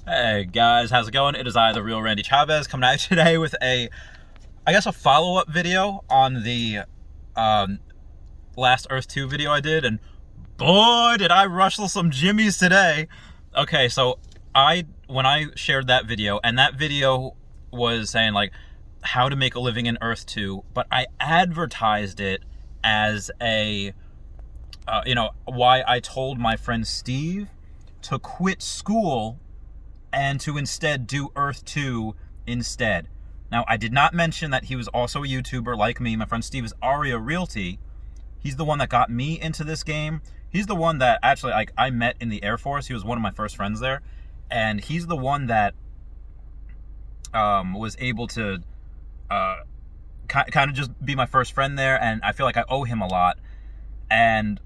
Hey guys, how's it going? It is I, the real Randy Chavez, coming at you today with a follow-up video on the um, last Earth 2 video I did, and boy, did I rustle some jimmies today. Okay, so when I shared that video, and that video was saying like how to make a living in Earth 2, but I advertised it as why I told my friend Steve to quit school and to instead do Earth 2 instead. Now, I did not mention that he was also a YouTuber like me. My friend Steve is Aria Realty. He's the one that got me into this game. He's the one that actually I met in the Air Force. He was one of my first friends there. And he's the one that was able to kind of just be my first friend there. And I feel like I owe him a lot. And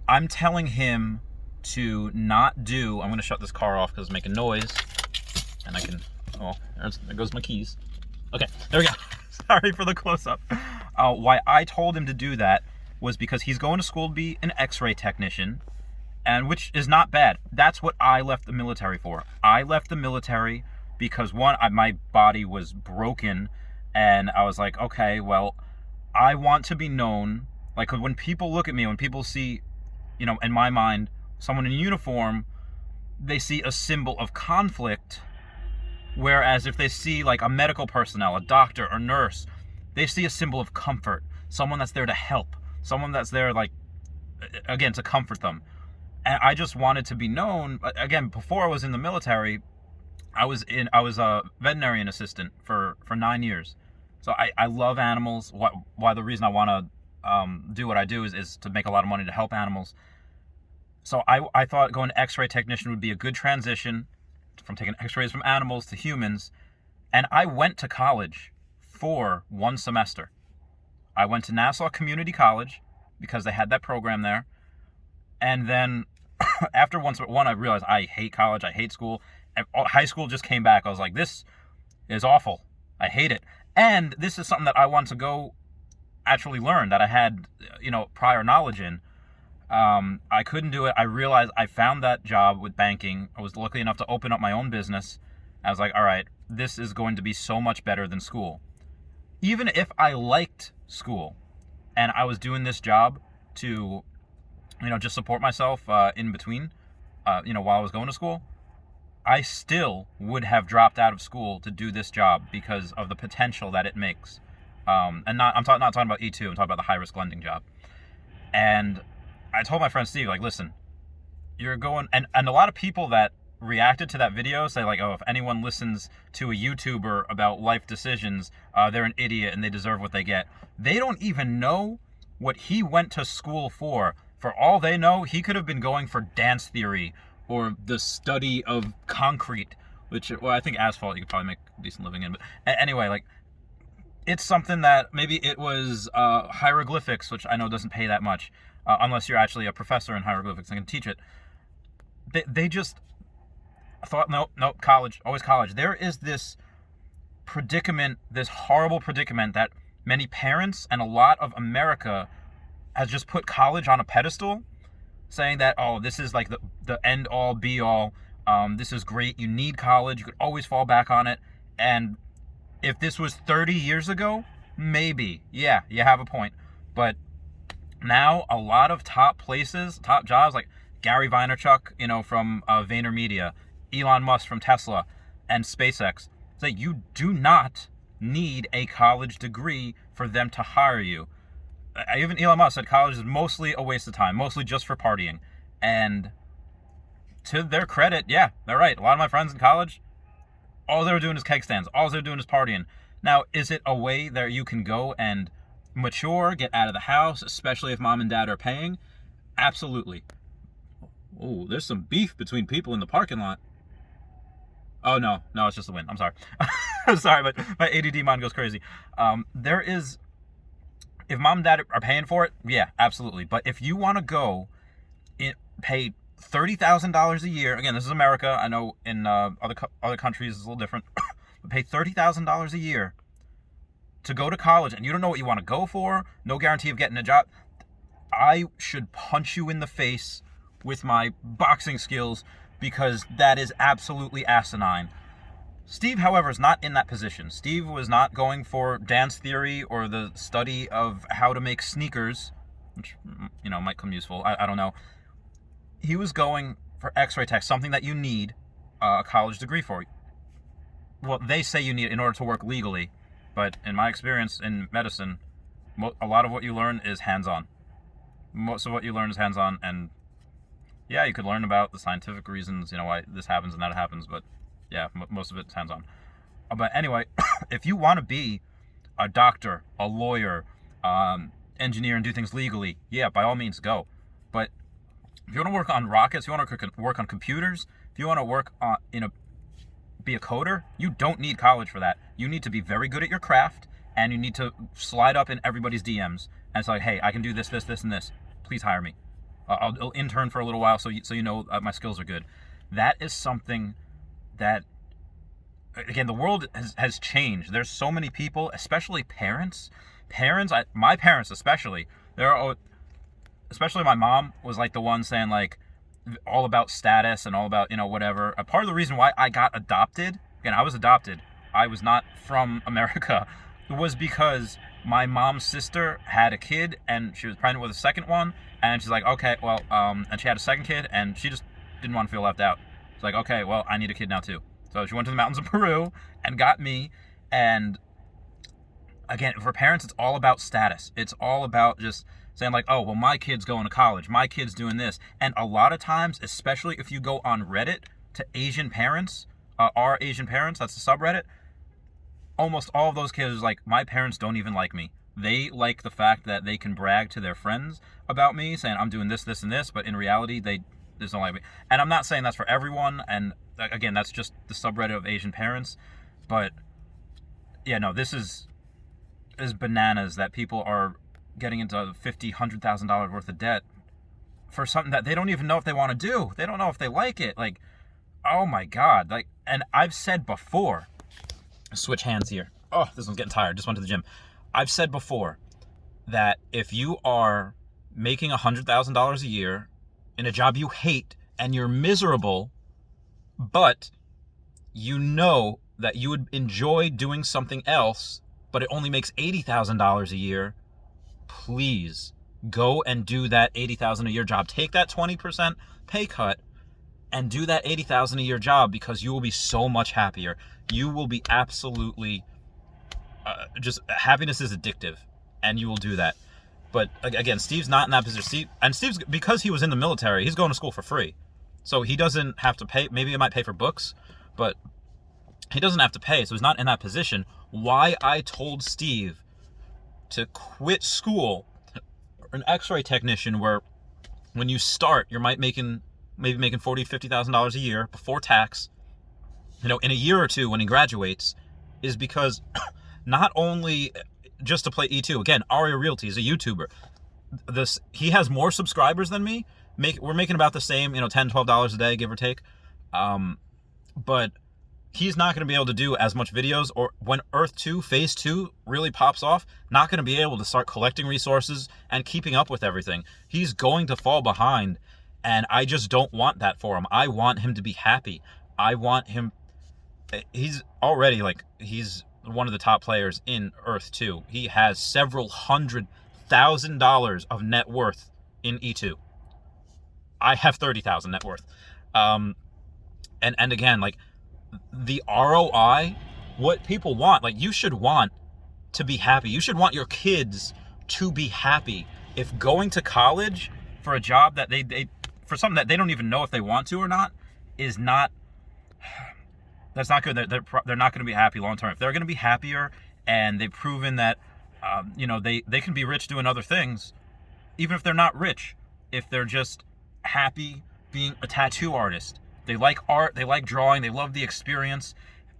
I'm telling him to not do... I'm going to shut this car off because it's making noise. And I can... Oh, there goes my keys. Okay, there we go. Sorry for the close-up. Why I told him to do that was because he's going to school to be an x-ray technician, and which is not bad. That's what I left the military for. I left the military because, one, my body was broken, and I was like, okay, well, I want to be known. Like, when people look at me, when people see, in my mind, someone in uniform, they see a symbol of conflict. Whereas if they see like a medical personnel, a doctor or nurse, they see a symbol of comfort, someone that's there to help, someone that's there again, to comfort them. And I just wanted to be known. Again, before I was in the military, I was a veterinarian assistant for 9 years. So I love animals. Why the reason I want to do what I do is to make a lot of money to help animals. So I thought going to x-ray technician would be a good transition from taking x-rays from animals to humans. And I went to college for 1 semester. I went to Nassau Community College because they had that program there. And then after one, I realized I hate college. I hate school. And high school just came back. I was like, this is awful. I hate it. And this is something that I want to go actually learn, that I had, prior knowledge in. I couldn't do it. I realized I found that job with banking. I was lucky enough to open up my own business. I was like, all right, this is going to be so much better than school. Even if I liked school and I was doing this job to, just support myself in between, while I was going to school, I still would have dropped out of school to do this job because of the potential that it makes. I'm not talking about E2, I'm talking about the high-risk lending job. And I told my friend Steve, listen, you're going... And a lot of people that reacted to that video say, if anyone listens to a YouTuber about life decisions, they're an idiot and they deserve what they get. They don't even know what he went to school for. For all they know, he could have been going for dance theory or the study of concrete, which, I think asphalt you could probably make a decent living in. But anyway, it's something that maybe it was hieroglyphics, which I know doesn't pay that much. Unless you're actually a professor in hieroglyphics and can teach it. They just thought, nope, college, always college. There is this predicament, this horrible predicament that many parents and a lot of America has just put college on a pedestal, saying that, oh, this is like the end all be all. This is great. You need college. You could always fall back on it. And if this was 30 years ago, maybe, yeah, you have a point. But now, a lot of top places, top jobs, like Gary Vaynerchuk, from VaynerMedia, Elon Musk from Tesla, and SpaceX, say you do not need a college degree for them to hire you. Even Elon Musk said college is mostly a waste of time, mostly just for partying. And to their credit, yeah, they're right. A lot of my friends in college, all they were doing is keg stands. All they were doing is partying. Now, is it a way that you can go and mature, get out of the house, especially if mom and dad are paying? Absolutely. Oh, there's some beef between people in the parking lot. Oh, no, it's just the wind. I'm sorry. I'm sorry, but my ADD mind goes crazy. There is, if mom and dad are paying for it, yeah, absolutely. But if you want to go pay $30,000 a year, again, this is America. I know in other countries it's a little different, but pay $30,000 a year to go to college and you don't know what you want to go for, no guarantee of getting a job, I should punch you in the face with my boxing skills because that is absolutely asinine. Steve, however, is not in that position. Steve was not going for dance theory or the study of how to make sneakers, which, might come useful. I don't know. He was going for X-ray tech, something that you need a college degree for. Well, they say you need it in order to work legally, but in my experience in medicine, a lot of what you learn is hands-on. Most of what you learn is hands-on, and yeah, you could learn about the scientific reasons, why this happens and that happens, but yeah, most of it's hands-on. But anyway, if you want to be a doctor, a lawyer, engineer, and do things legally, yeah, by all means, go. But if you want to work on rockets, if you want to work on computers, if you want to work on, be a coder, you don't need college for that. You need to be very good at your craft, and you need to slide up in everybody's DMs and say, hey, I can do this, this, this, and this. Please hire me. I'll intern for a little while so you know my skills are good. That is something that, again, the world has changed. There's so many people, especially parents. My parents especially, especially my mom was like the one saying like all about status and all about, whatever. A part of the reason why I got adopted, again, I was adopted, I was not from America, was because my mom's sister had a kid and she was pregnant with a second one, and she's like, okay, well, and she had a second kid and she just didn't want to feel left out. It's like, okay, well, I need a kid now too. So she went to the mountains of Peru and got me. And again, for parents, it's all about status. It's all about just saying like, oh, well, my kid's going to college. My kid's doing this. And a lot of times, especially if you go on Reddit to Asian parents, our Asian parents, that's the subreddit, almost all of those kids are like, my parents don't even like me. They like the fact that they can brag to their friends about me, saying I'm doing this, this, and this, but in reality, they just don't like me. And I'm not saying that's for everyone, and again, that's just the subreddit of Asian parents, but yeah, no, this is bananas that people are getting into $50,000, $100,000 worth of debt for something that they don't even know if they want to do. They don't know if they like it. Like, oh my God. Like, and I've said before, switch hands here. Oh, this one's getting tired. Just went to the gym. I've said before that if you are making $100,000 a year in a job you hate and you're miserable, but you know that you would enjoy doing something else, but it only makes $80,000 a year, please go and do that $80,000 a year job. Take that 20% pay cut and do that $80,000 a year job, because you will be so much happier. You will be absolutely just happiness is addictive, and you will do that. But again, Steve's not in that position. Steve's, because he was in the military, he's going to school for free. So he doesn't have to pay. Maybe he might pay for books, but he doesn't have to pay. So he's not in that position. Why I told Steve to quit school, an X-ray technician, where when you start, you're maybe making $40,000, $50,000 a year before tax, in a year or two when he graduates, is because not only just to play E2, again, Aria Realty is a YouTuber. He has more subscribers than me. We're making about the same, $10, $12 a day, give or take. But he's not going to be able to do as much videos, or when Earth 2, Phase 2 really pops off, not going to be able to start collecting resources and keeping up with everything. He's going to fall behind, and I just don't want that for him. I want him to be happy. I want him... He's already, he's one of the top players in Earth 2. He has several $100,000 of net worth in E2. I have $30,000 net worth. And again, the ROI, what people want, you should want to be happy. You should want your kids to be happy. If going to college for a job that for something that they don't even know if they want to or not, is not, that's not good. They're not going to be happy long term. If they're going to be happier and they've proven that, they can be rich doing other things, even if they're not rich, if they're just happy being a tattoo artist. They like art, they like drawing, they love the experience,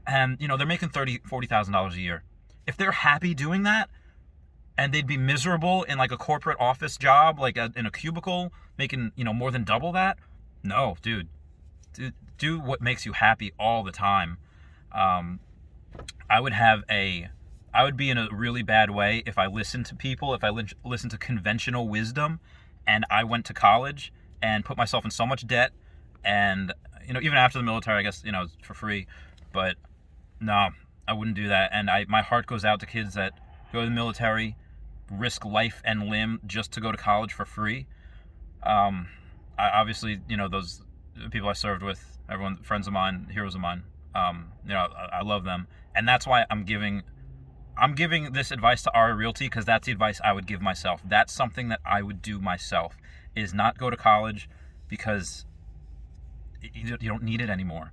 and they're making $30,000, $40,000 a year. If they're happy doing that, and they'd be miserable in a corporate office job, in a cubicle, making more than double that, no, dude, do what makes you happy all the time. I would be in a really bad way if I listened to people, if I listened to conventional wisdom, and I went to college and put myself in so much debt, and even after the military, I guess, it's for free. But no, I wouldn't do that. And my heart goes out to kids that go to the military, risk life and limb just to go to college for free. I obviously, those people I served with, everyone, friends of mine, heroes of mine, I love them. And that's why I'm giving this advice to Ari Realty, because that's the advice I would give myself. That's something that I would do myself, is not go to college, because you don't need it anymore.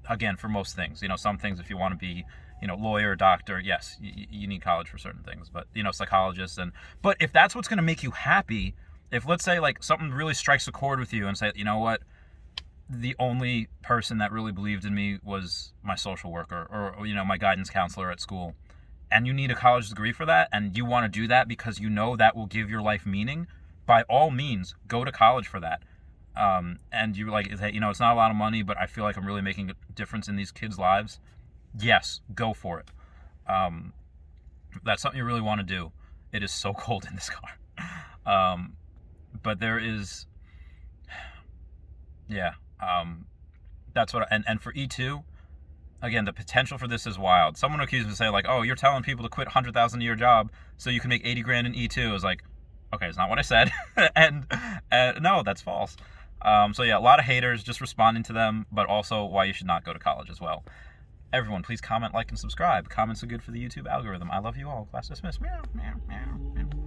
Again, for most things, some things, if you want to be, lawyer, doctor, yes, you need college for certain things, but, psychologist. But if that's what's going to make you happy, if, let's say, like, something really strikes a chord with you and say, you know what, the only person that really believed in me was my social worker or my guidance counselor at school, and you need a college degree for that, and you want to do that because that will give your life meaning, by all means, go to college for that. And you like, it's not a lot of money, but I feel like I'm really making a difference in these kids' lives. Yes, go for it. That's something you really want to do. It is so cold in this car. But there is, that's what, and for E2, again, the potential for this is wild. Someone accused me of saying, like, oh, you're telling people to quit $100,000 a year job so you can make 80 grand in E2. I was like, okay, it's not what I said. and no, that's false. So yeah, a lot of haters, just responding to them, but also why you should not go to college as well. Everyone, please comment, like, and subscribe. Comments are good for the YouTube algorithm. I love you all. Class dismissed. Meow, meow, meow, meow.